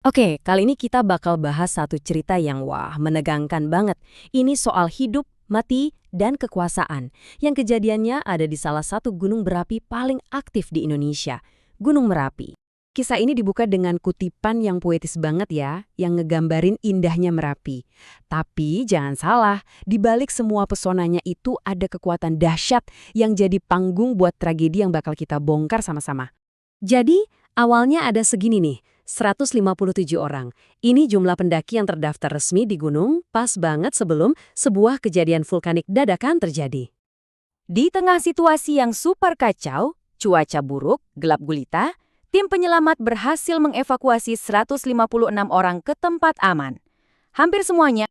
Oke, kali ini kita bakal bahas satu cerita yang menegangkan banget. Ini soal hidup, mati, dan kekuasaan. Yang kejadiannya ada di salah satu gunung berapi paling aktif di Indonesia, Gunung Merapi. Kisah ini dibuka dengan kutipan yang puitis banget ya, yang ngegambarin indahnya Merapi. Tapi jangan salah, di balik semua pesonanya itu ada kekuatan dahsyat yang jadi panggung buat tragedi yang bakal kita bongkar sama-sama. Jadi, awalnya ada segini nih, 157 orang. Ini jumlah pendaki yang terdaftar resmi di gunung, pas banget sebelum sebuah kejadian vulkanik dadakan terjadi. Di tengah situasi yang super kacau, cuaca buruk, gelap gulita, tim penyelamat berhasil mengevakuasi 156 orang ke tempat aman. Hampir semuanya.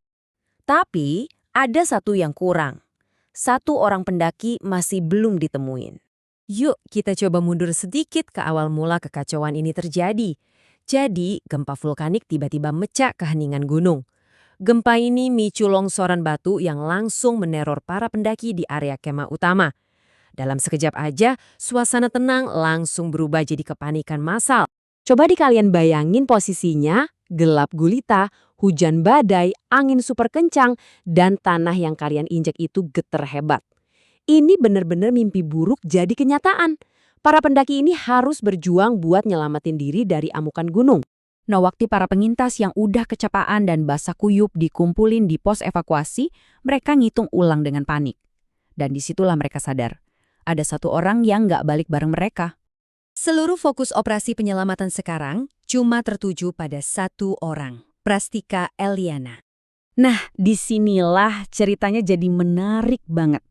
Tapi, ada satu yang kurang. Satu orang pendaki masih belum ditemuin. Yuk, kita coba mundur sedikit ke awal mula kekacauan ini terjadi. Jadi, gempa vulkanik tiba-tiba mecah ke heningan gunung. Gempa ini micu longsoran batu yang langsung meneror para pendaki di area kemah utama. Dalam sekejap aja, suasana tenang langsung berubah jadi kepanikan massal. Coba kalian bayangin posisinya, gelap gulita, hujan badai, angin super kencang, dan tanah yang kalian injek itu getar hebat. Ini benar-benar mimpi buruk jadi kenyataan. Para pendaki ini harus berjuang buat nyelamatin diri dari amukan gunung. Nah, waktu para penyintas yang udah kecapaan dan basah kuyup dikumpulin di pos evakuasi, mereka ngitung ulang dengan panik. Dan disitulah mereka sadar, ada satu orang yang nggak balik bareng mereka. Seluruh fokus operasi penyelamatan sekarang cuma tertuju pada satu orang, Prastika Eliana. Nah, disinilah ceritanya jadi menarik banget.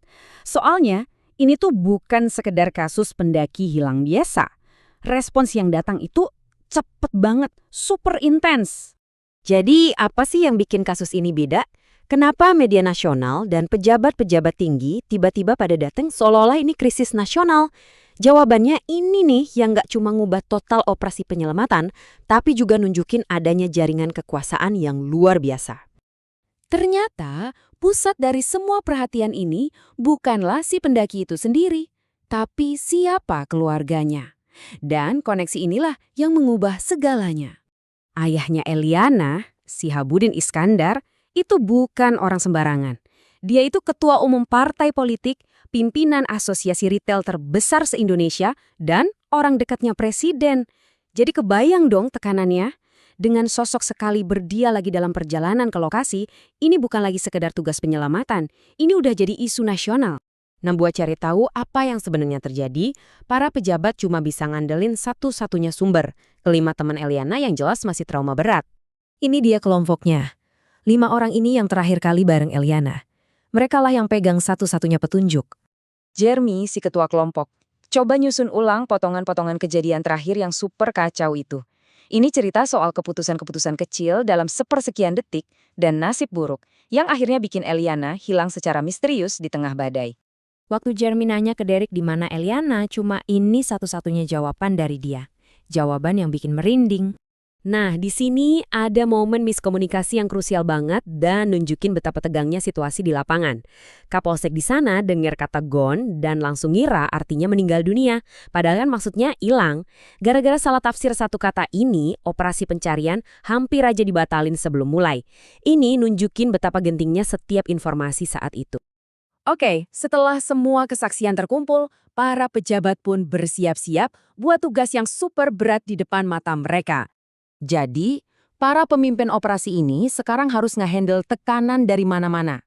Soalnya, ini tuh bukan sekedar kasus pendaki hilang biasa. Respons yang datang itu cepet banget, super intens. Jadi apa sih yang bikin kasus ini beda? Kenapa media nasional dan pejabat-pejabat tinggi tiba-tiba pada datang seolah-olah ini krisis nasional? Jawabannya ini nih yang nggak cuma ngubah total operasi penyelamatan, tapi juga nunjukin adanya jaringan kekuasaan yang luar biasa. Ternyata, pusat dari semua perhatian ini bukanlah si pendaki itu sendiri, tapi siapa keluarganya. Dan koneksi inilah yang mengubah segalanya. Ayahnya Eliana, si Habudin Iskandar, itu bukan orang sembarangan. Dia itu ketua umum partai politik, pimpinan asosiasi retail terbesar se-Indonesia, dan orang dekatnya presiden. Jadi kebayang dong tekanannya. Dengan sosok sekali berdia lagi dalam perjalanan ke lokasi, ini bukan lagi sekedar tugas penyelamatan, ini udah jadi isu nasional. Nah, buat cari tahu apa yang sebenarnya terjadi, para pejabat cuma bisa ngandelin satu-satunya sumber, kelima teman Eliana yang jelas masih trauma berat. Ini dia kelompoknya. 5 orang ini yang terakhir kali bareng Eliana. Merekalah yang pegang satu-satunya petunjuk. Jeremy, si ketua kelompok, coba nyusun ulang potongan-potongan kejadian terakhir yang super kacau itu. Ini cerita soal keputusan-keputusan kecil dalam sepersekian detik dan nasib buruk yang akhirnya bikin Eliana hilang secara misterius di tengah badai. Waktu Jeremy nanya ke Derek di mana Eliana, cuma ini satu-satunya jawaban dari dia. Jawaban yang bikin merinding. Nah, di sini ada momen miskomunikasi yang krusial banget dan nunjukin betapa tegangnya situasi di lapangan. Kapolsek di sana dengar kata gone dan langsung ngira artinya meninggal dunia. Padahal kan maksudnya hilang. Gara-gara salah tafsir satu kata ini, operasi pencarian hampir aja dibatalin sebelum mulai. Ini nunjukin betapa gentingnya setiap informasi saat itu. Oke, setelah semua kesaksian terkumpul, para pejabat pun bersiap-siap buat tugas yang super berat di depan mata mereka. Jadi, para pemimpin operasi ini sekarang harus ngehandle tekanan dari mana-mana.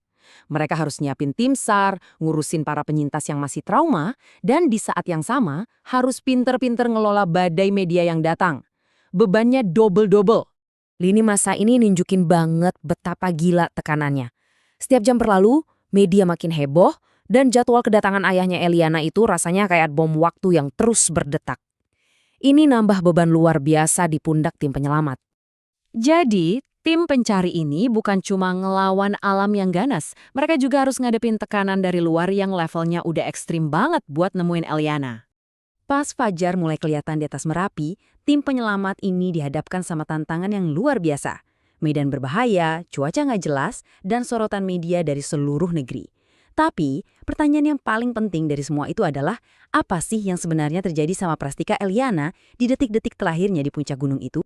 Mereka harus nyiapin tim SAR, ngurusin para penyintas yang masih trauma, dan di saat yang sama harus pinter-pinter ngelola badai media yang datang. Bebannya double-double. Lini masa ini nunjukin banget betapa gila tekanannya. Setiap jam berlalu, media makin heboh, dan jadwal kedatangan ayahnya Eliana itu rasanya kayak bom waktu yang terus berdetak. Ini nambah beban luar biasa di pundak tim penyelamat. Jadi, tim pencari ini bukan cuma ngelawan alam yang ganas, mereka juga harus ngadepin tekanan dari luar yang levelnya udah ekstrim banget buat nemuin Eliana. Pas fajar mulai kelihatan di atas Merapi, tim penyelamat ini dihadapkan sama tantangan yang luar biasa. Medan berbahaya, cuaca nggak jelas, dan sorotan media dari seluruh negeri. Tapi, pertanyaan yang paling penting dari semua itu adalah, apa sih yang sebenarnya terjadi sama Prastika Eliana di detik-detik terakhirnya di puncak gunung itu?